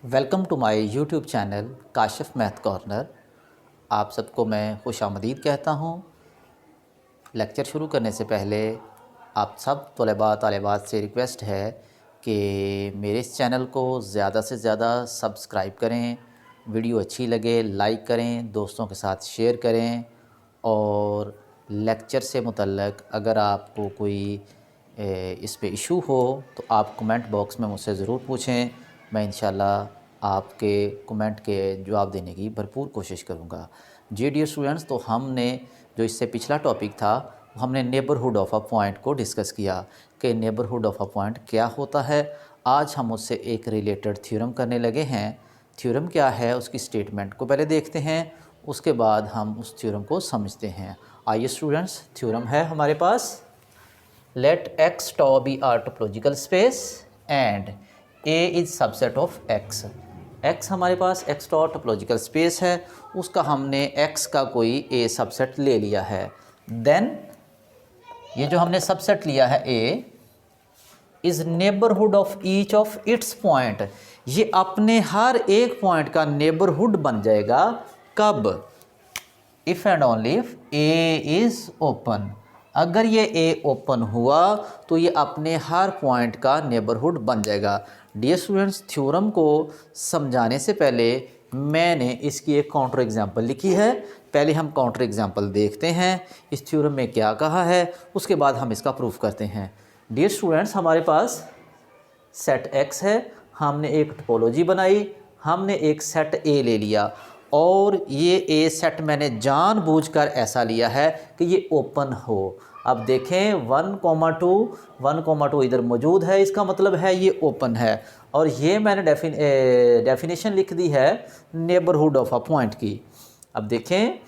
Welcome to my YouTube channel Kashif math corner. आप सबको मैं खुशामदीद कहता हूँ। लेक्चर शुरू करने से पहले आप सब तलबा तालिबात से रिक्वेस्ट है कि मेरे इस चैनल को ज़्यादा से ज़्यादा सब्सक्राइब करें, वीडियो अच्छी लगे लाइक करें, दोस्तों के साथ शेयर करें और लेक्चर से मुतल्लक़ अगर आपको कोई इस पे इशू हो तो आप कमेंट बॉक्स में मुझसे ज़रूर पूछें। मैं इंशाल्लाह आपके कमेंट के जवाब देने की भरपूर कोशिश करूँगा। जी डियर स्टूडेंट्स, तो हमने जो इससे पिछला टॉपिक था हमने नेबरहुड ऑफ अ पॉइंट को डिस्कस किया कि नेबरहुड ऑफ अ पॉइंट क्या होता है। आज हम उससे एक रिलेटेड थ्योरम करने लगे हैं। थ्योरम क्या है उसकी स्टेटमेंट को पहले देखते हैं, उसके बाद हम उस थ्योरम को समझते हैं। आइए स्टूडेंट्स, थ्योरम है हमारे पास, let x tau be a topological space and a is subset of x। x हमारे पास x tau टोपोलॉजिकल स्पेस है, उसका हमने x का कोई a सबसेट ले लिया है। देन ये जो हमने सबसेट लिया है a is neighbourhood of each of its point, ये अपने हर एक पॉइंट का नेबरहुड बन जाएगा। कब? If and only if a is open. अगर ये a ओपन हुआ तो ये अपने हर पॉइंट का नेबरहुड बन जाएगा। डियर स्टूडेंट्स, थ्योरम को समझाने से पहले मैंने इसकी एक काउंटर एग्जांपल लिखी है। पहले हम काउंटर एग्जांपल देखते हैं इस थ्योरम में क्या कहा है, उसके बाद हम इसका प्रूफ करते हैं। डियर स्टूडेंट्स, हमारे पास सेट x है, हमने एक टोपोलॉजी बनाई, हमने एक सेट a ले लिया और ये ए सेट मैंने जानबूझकर ऐसा लिया है कि ये ओपन हो। अब देखें 1,2 इधर मौजूद है, इसका मतलब है ये ओपन है। और ये मैंने डेफिनेशन लिख दी है नेबरहुड ऑफ अ पॉइंट की। अब देखें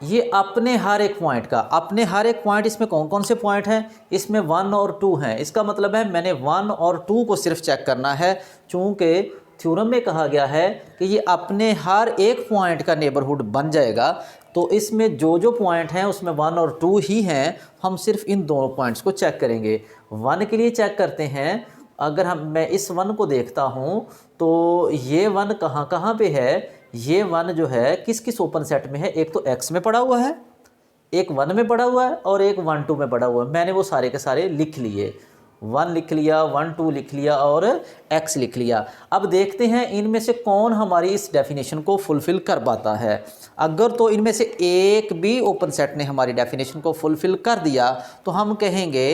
ये अपने हर एक पॉइंट का, अपने हर एक पॉइंट, इसमें कौन कौन से पॉइंट हैं? इसमें 1 और 2 हैं। इसका मतलब है मैंने 1 और 2 को सिर्फ चेक करना है, चूँकि थ्योरम में कहा गया है कि ये अपने हर एक पॉइंट का नेबरहुड बन जाएगा। तो इसमें जो जो पॉइंट हैं उसमें 1 और 2 ही हैं, हम सिर्फ इन दोनों पॉइंट्स को चेक करेंगे। 1 के लिए चेक करते हैं। अगर मैं इस 1 को देखता हूँ तो ये 1 कहाँ कहाँ पे है? ये 1 जो है किस किस ओपन सेट में है? एक तो x में पड़ा हुआ है, एक 1 में पड़ा हुआ है और एक 1 2 में पड़ा हुआ है। मैंने वो सारे के सारे लिख लिए, 1 लिख लिया, 1 2 लिख लिया और x लिख लिया। अब देखते हैं इनमें से कौन हमारी इस डेफिनेशन को फुलफ़िल कर पाता है। अगर तो इनमें से एक भी ओपन सेट ने हमारी डेफिनेशन को फुलफ़िल कर दिया तो हम कहेंगे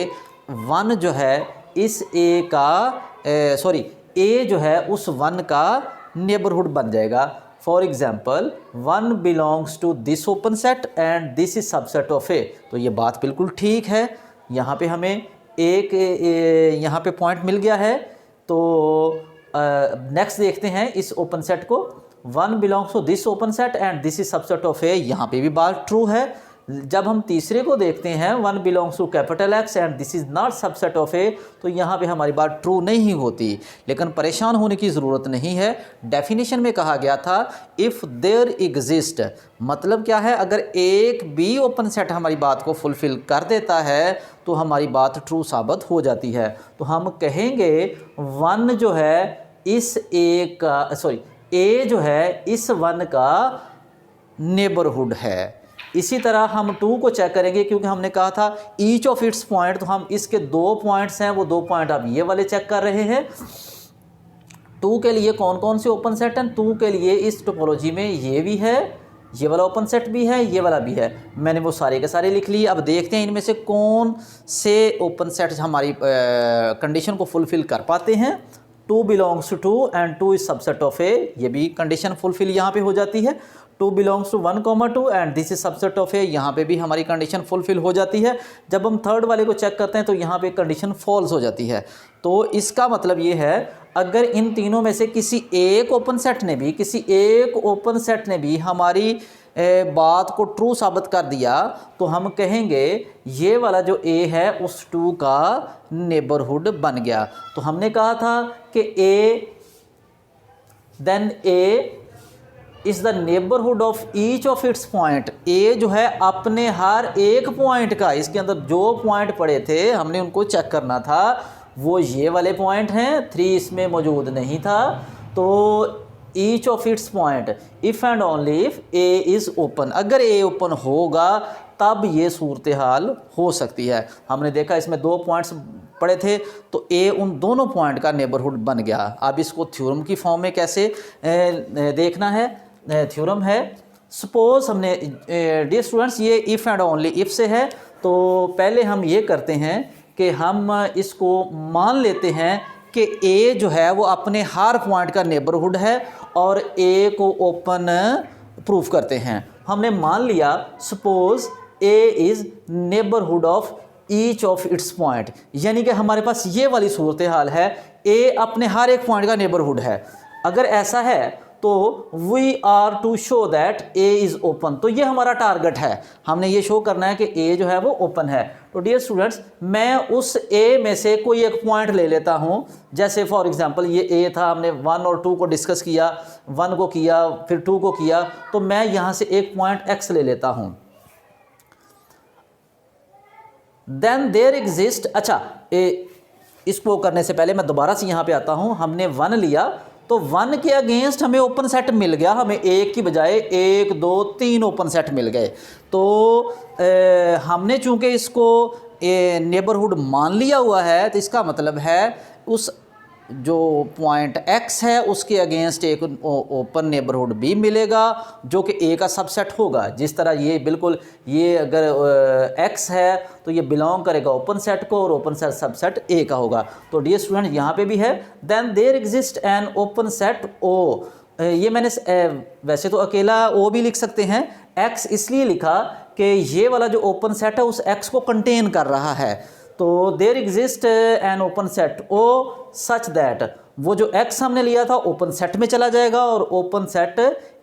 1 जो है इस a जो है उस 1 का नेबरहुड बन जाएगा। For example 1 belongs to this open set and this is subset of a। तो ये बात बिल्कुल ठीक है। यहाँ पे हमें एक यहाँ पे पॉइंट मिल गया है। तो नेक्स्ट देखते हैं इस ओपन सेट को, 1 belongs to this open set and this is subset of a। यहाँ पे भी बात ट्रू है। जब हम तीसरे को देखते हैं 1 belongs to capital X and this is not subset of a, तो यहाँ पे हमारी बात ट्रू नहीं होती। लेकिन परेशान होने की ज़रूरत नहीं है। डेफिनेशन में कहा गया था इफ़ देयर एग्जिस्ट, मतलब क्या है? अगर एक भी ओपन सेट हमारी बात को फुलफ़िल कर देता है तो हमारी बात ट्रू साबित हो जाती है। तो हम कहेंगे 1 जो है इस a जो है इस 1 का नेबरहुड है। इसी तरह हम 2 को चेक करेंगे, क्योंकि हमने कहा था ईच ऑफ इट्स पॉइंट, तो हम इसके 2 पॉइंट्स हैं, वो 2 पॉइंट आप ये वाले चेक कर रहे हैं। 2 के लिए कौन कौन से ओपन सेट हैं? 2 के लिए इस टोपोलॉजी में ये भी है, ये वाला ओपन सेट भी है, ये वाला भी है। मैंने वो सारे के सारे लिख लिए। अब देखते हैं इनमें से कौन से ओपन सेट हमारी कंडीशन को फुलफ़िल कर पाते हैं। 2 belongs to 2 and 2 is subset of a, ये भी कंडीशन फुलफ़िल यहाँ पे हो जाती है। 2 belongs to 1, 2 and this is subset of a, यहाँ पे भी हमारी कंडीशन फुलफ़िल हो जाती है। जब हम थर्ड वाले को चेक करते हैं तो यहाँ पे कंडीशन फॉल्स हो जाती है। तो इसका मतलब ये है अगर इन तीनों में से किसी एक ओपन सेट ने भी हमारी बात को ट्रू साबित कर दिया तो हम कहेंगे ये वाला जो a है उस 2 का नेबरहुड बन गया। तो हमने कहा था कि a is the neighbourhood of each of its point. a जो है अपने हर एक पॉइंट का, इसके अंदर जो पॉइंट पड़े थे हमने उनको चेक करना था, वो ये वाले पॉइंट हैं, 3 इसमें मौजूद नहीं था। तो each of its point if and only if A is open, अगर ए ओपन होगा तब ये सूरत हाल हो सकती है। हमने देखा इसमें 2 पॉइंट्स पड़े थे, तो ए उन दोनों पॉइंट का नेबरहुड बन गया। अब इसको थ्योरम की फॉर्म में कैसे देखना है? थ्योरम है, सपोज हमने डियर स्टूडेंट्स ये इफ़ एंड ओनली इफ़ से है, तो पहले हम ये करते हैं कि हम इसको मान लेते हैं कि ए जो है वो अपने हर पॉइंट का नेबरहुड है और ए को ओपन प्रूफ करते हैं। हमने मान लिया suppose A is neighbourhood of each of its point, यानी कि हमारे पास ये वाली सूरत हाल है, ए अपने हर एक पॉइंट का नेबरहुड है। अगर ऐसा है तो we are to show that A is open, तो ये हमारा टारगेट है, हमने ये शो करना है कि ए जो है वो ओपन है। तो डियर स्टूडेंट्स मैं उस ए में से कोई एक पॉइंट ले लेता हूँ, जैसे फॉर एग्जांपल ये ए था, हमने 1 और 2 को डिस्कस किया, 1 को किया फिर 2 को किया, तो मैं यहाँ से एक पॉइंट एक्स ले लेता हूँ। देन देयर एग्जिस्ट, अच्छा इसको करने से पहले मैं दोबारा से यहाँ पे आता हूँ। हमने 1 लिया, तो 1 के अगेंस्ट हमें ओपन सेट मिल गया, हमें 1 की बजाय 1 2 3 ओपन सेट मिल गए। तो हमने चूंकि इसको नेबरहुड मान लिया हुआ है, तो इसका मतलब है उस जो पॉइंट x है उसके अगेंस्ट एक ओपन नेबरहुड भी मिलेगा जो कि a का सबसेट होगा। जिस तरह ये बिल्कुल, ये अगर x है तो ये बिलोंग करेगा ओपन सेट को और ओपन सेट सबसेट a का होगा। तो डियर स्टूडेंट यहाँ पे भी है, then there exist an open set o, ये मैंने वैसे तो अकेला o भी लिख सकते हैं, x इसलिए लिखा कि ये वाला जो ओपन सेट है उस x को कंटेन कर रहा है। तो there exist an open set O such that, वो जो x हमने लिया था ओपन सेट में चला जाएगा और ओपन सेट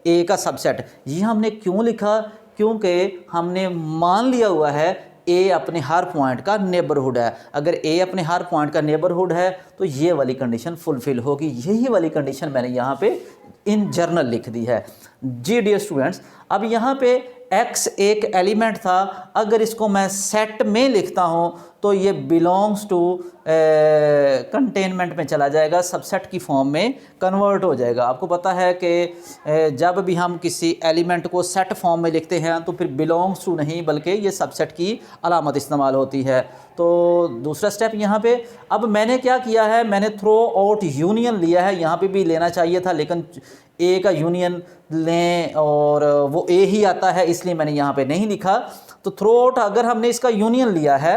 a का सबसेट। ये हमने क्यों लिखा? क्योंकि हमने मान लिया हुआ है a अपने हर पॉइंट का नेबरहुड है। अगर a अपने हर पॉइंट का नेबरहुड है तो ये वाली कंडीशन फुलफिल होगी। यही वाली कंडीशन मैंने यहाँ पे इन जर्नल लिख दी है। जी डियर स्टूडेंट्स, अब यहाँ पे x एक एलिमेंट था, अगर इसको मैं सेट में लिखता हूँ तो ये बिलोंग्स टू कंटेनमेंट में चला जाएगा, सबसेट की फॉर्म में कन्वर्ट हो जाएगा। आपको पता है कि जब भी हम किसी एलिमेंट को सेट फॉर्म में लिखते हैं तो फिर बिलोंग्स टू नहीं बल्कि ये सबसेट की अलामत इस्तेमाल होती है। तो दूसरा स्टेप यहाँ पे, अब मैंने क्या किया है, मैंने थ्रो आउट यूनियन लिया है। यहाँ पे भी लेना चाहिए था लेकिन ए का यूनियन लें और वो ए ही आता है, इसलिए मैंने यहाँ पे नहीं लिखा। तो थ्रो आउट अगर हमने इसका यूनियन लिया है,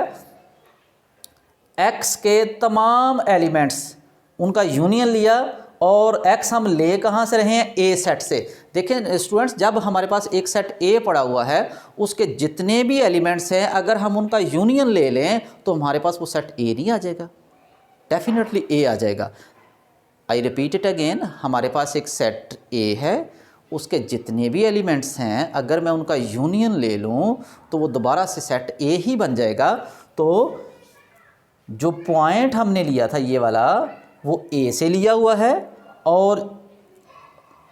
x के तमाम एलिमेंट्स उनका यूनियन लिया, और x हम ले कहाँ से रहे हैं? ए सेट से। देखें स्टूडेंट्स, जब हमारे पास एक सेट ए पड़ा हुआ है उसके जितने भी एलिमेंट्स हैं अगर हम उनका यूनियन ले लें तो हमारे पास वो सेट ए नहीं आ जाएगा, डेफिनेटली ए आ जाएगा। आई रिपीट इट अगेन, हमारे पास एक सेट ए है, उसके जितने भी एलिमेंट्स हैं अगर मैं उनका यूनियन ले लूँ तो वो दोबारा से सेट ए ही बन जाएगा। तो जो पॉइंट हमने लिया था ये वाला वो ए से लिया हुआ है और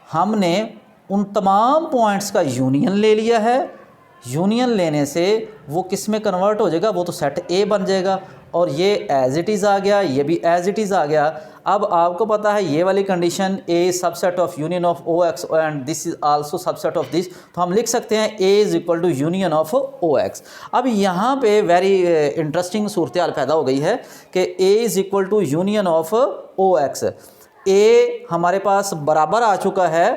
हमने उन तमाम पॉइंट्स का यूनियन ले लिया है। यूनियन लेने से वो किस में कन्वर्ट हो जाएगा? वो तो सेट ए बन जाएगा। और ये एज इट इज़ आ गया, ये भी एज इट इज़ आ गया। अब आपको पता है ये वाली condition A subset of union of O X and this is also subset of this, तो हम लिख सकते हैं A is equal to union of O X. अब यहाँ पे वेरी इंटरेस्टिंग सूरत हाल पैदा हो गई है कि A is equal to union of O X. A हमारे पास बराबर आ चुका है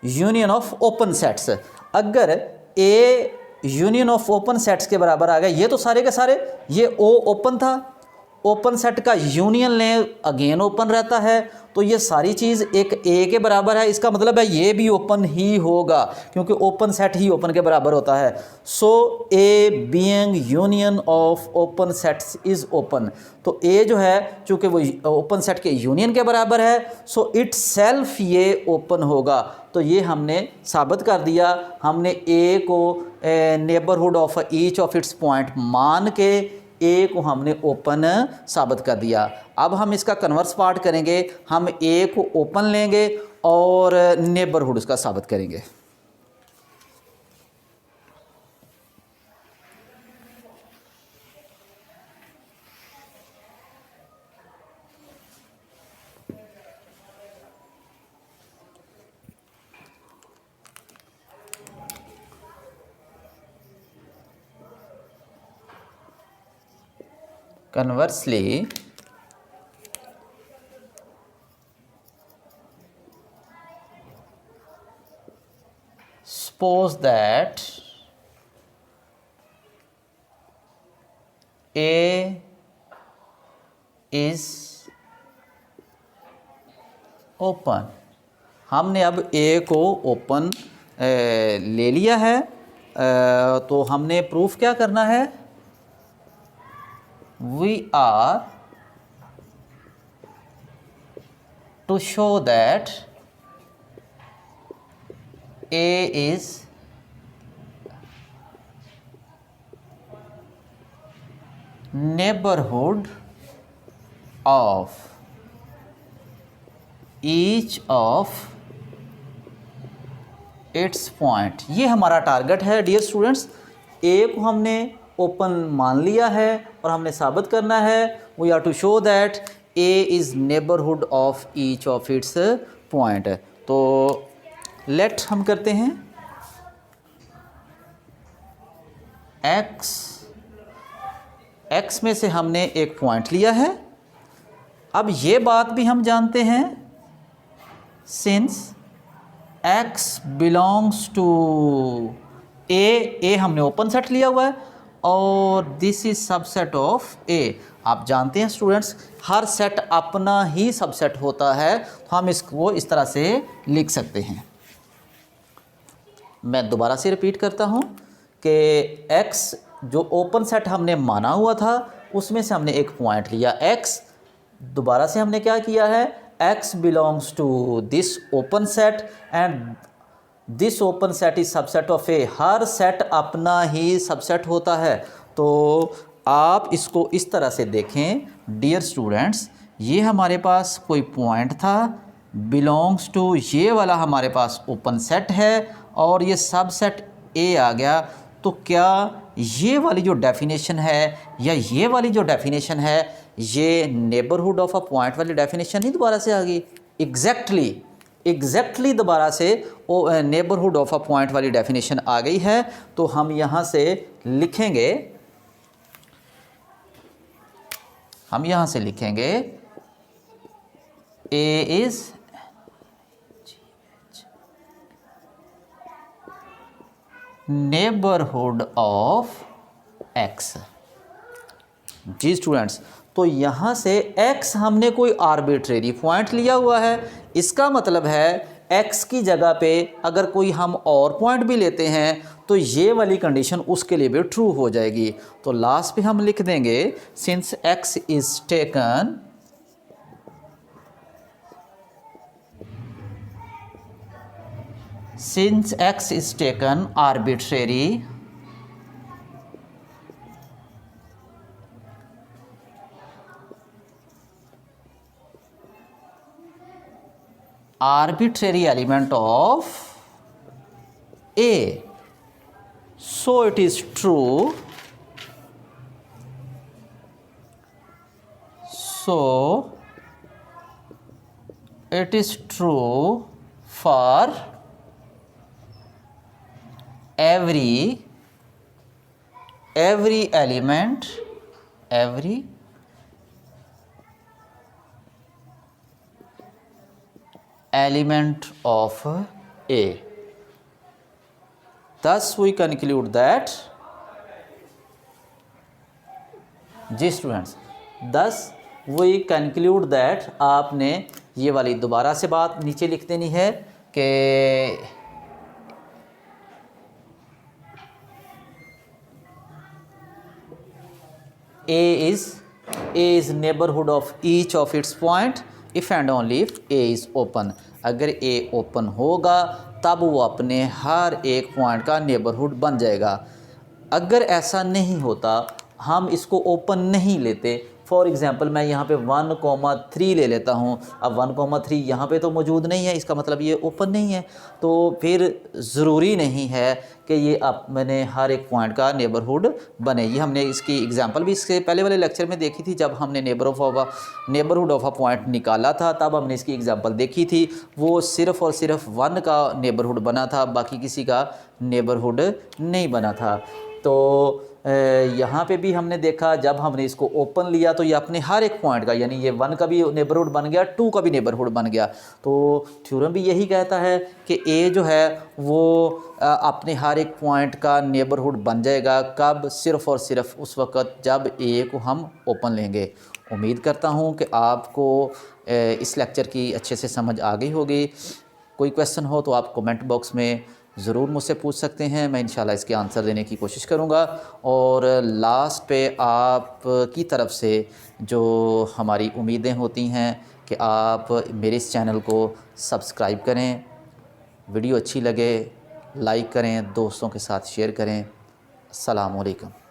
यूनियन ऑफ ओपन सेट्स। अगर A union of open sets के बराबर आ गए, ये तो सारे के सारे, ये ओ ओपन था, ओपन सेट का यूनियन लें अगेन ओपन रहता है, तो ये सारी चीज़ एक ए के बराबर है। इसका मतलब है ये भी ओपन ही होगा क्योंकि ओपन सेट ही ओपन के बराबर होता है। So A being union of open sets is open. तो ए जो है चूँकि वो ओपन सेट के यूनियन के बराबर है, सो इट सेल्फ ये ओपन होगा। तो ये हमने साबित कर दिया। हमने ए को neighbourhood of each of its point मान के ए को हमने ओपन साबित कर दिया। अब हम इसका कन्वर्स पार्ट करेंगे, हम ए को ओपन लेंगे और नेबरहुड उसका साबित करेंगे। conversely, suppose that A is open। हमने अब A को ओपन ले लिया है, तो हमने प्रूफ क्या करना है? We are to show that A is neighborhood of each of its point। ये हमारा टारगेट है डियर स्टूडेंट्स। ए को हमने ओपन मान लिया है और हमने साबित करना है we are to show that A is neighbourhood of each of its point. तो लेट हम करते हैं एक्स में से हमने एक पॉइंट लिया है। अब ये बात भी हम जानते हैं सिंस x बिलोंग्स टू ए हमने ओपन सेट लिया हुआ है और दिस इज सबसेट ऑफ ए। आप जानते हैं स्टूडेंट्स हर सेट अपना ही सबसेट होता है, तो हम इसको इस तरह से लिख सकते हैं। मैं दोबारा से रिपीट करता हूँ कि x जो ओपन सेट हमने माना हुआ था उसमें से हमने एक पॉइंट लिया x। दोबारा से हमने क्या किया है, x belongs to this open set and this open set is subset of A. हर सेट अपना ही सबसेट होता है। तो आप इसको इस तरह से देखें डियर स्टूडेंट्स, ये हमारे पास कोई पॉइंट था, बिलोंग्स टू ये वाला हमारे पास ओपन सेट है और ये सबसेट ए आ गया। तो क्या ये वाली जो डेफिनेशन है या ये वाली जो डेफिनेशन है ये नेबरहुड ऑफ अ पॉइंट वाली डेफिनेशन ही दोबारा से आ गई? एग्जैक्टली दोबारा से नेबरहुड ऑफ अ पॉइंट वाली डेफिनेशन आ गई है। तो हम यहाँ से लिखेंगे A is neighbourhood of X. जी स्टूडेंट्स, तो यहाँ से x हमने कोई आर्बिट्रेरी पॉइंट लिया हुआ है। इसका मतलब है x की जगह पे अगर कोई हम और पॉइंट भी लेते हैं तो ये वाली कंडीशन उसके लिए भी ट्रू हो जाएगी। तो लास्ट पे हम लिख देंगे since x is taken arbitrary element of A, so it is true, for every element of A। Thus we conclude that, जी students, thus we conclude that आपने ये वाली दोबारा से बात नीचे लिख देनी है कि A is neighborhood of each of its point if and only if A is open। अगर A ओपन होगा तब वो अपने हर एक पॉइंट का नेबरहुड बन जाएगा। अगर ऐसा नहीं होता, हम इसको ओपन नहीं लेते, फॉर एग्ज़ाम्पल मैं यहाँ पे 1,3 ले लेता हूँ। अब 1,3 यहाँ पे तो मौजूद नहीं है, इसका मतलब ये ओपन नहीं है। तो फिर ज़रूरी नहीं है कि ये अब मैंने हर एक पॉइंट का नेबरहुड बने। ये हमने इसकी एग्जांपल भी इसके पहले वाले लेक्चर में देखी थी, जब हमने नेबरहुड ऑफ अ पॉइंट निकाला था तब हमने इसकी एग्जांपल देखी थी। वो सिर्फ़ और सिर्फ 1 का नेबरहुड बना था, बाकी किसी का नेबरहुड नहीं बना था। तो यहाँ पे भी हमने देखा जब हमने इसको ओपन लिया तो ये अपने हर एक पॉइंट का, यानी ये 1 का भी नेबरहुड बन गया, 2 का भी नेबरहुड बन गया। तो थ्योरम भी यही कहता है कि ए जो है वो अपने हर एक पॉइंट का नेबरहुड बन जाएगा। कब? सिर्फ़ और सिर्फ उस वक़्त जब ए को हम ओपन लेंगे। उम्मीद करता हूँ कि आपको इस लेक्चर की अच्छे से समझ आ गई होगी। कोई क्वेश्चन हो तो आप कमेंट बॉक्स में ज़रूर मुझसे पूछ सकते हैं, मैं इंशाल्लाह इसके आंसर देने की कोशिश करूँगा। और लास्ट पे आप की तरफ से जो हमारी उम्मीदें होती हैं कि आप मेरे इस चैनल को सब्सक्राइब करें, वीडियो अच्छी लगे लाइक करें, दोस्तों के साथ शेयर करें। अस्सलामु अलैकुम।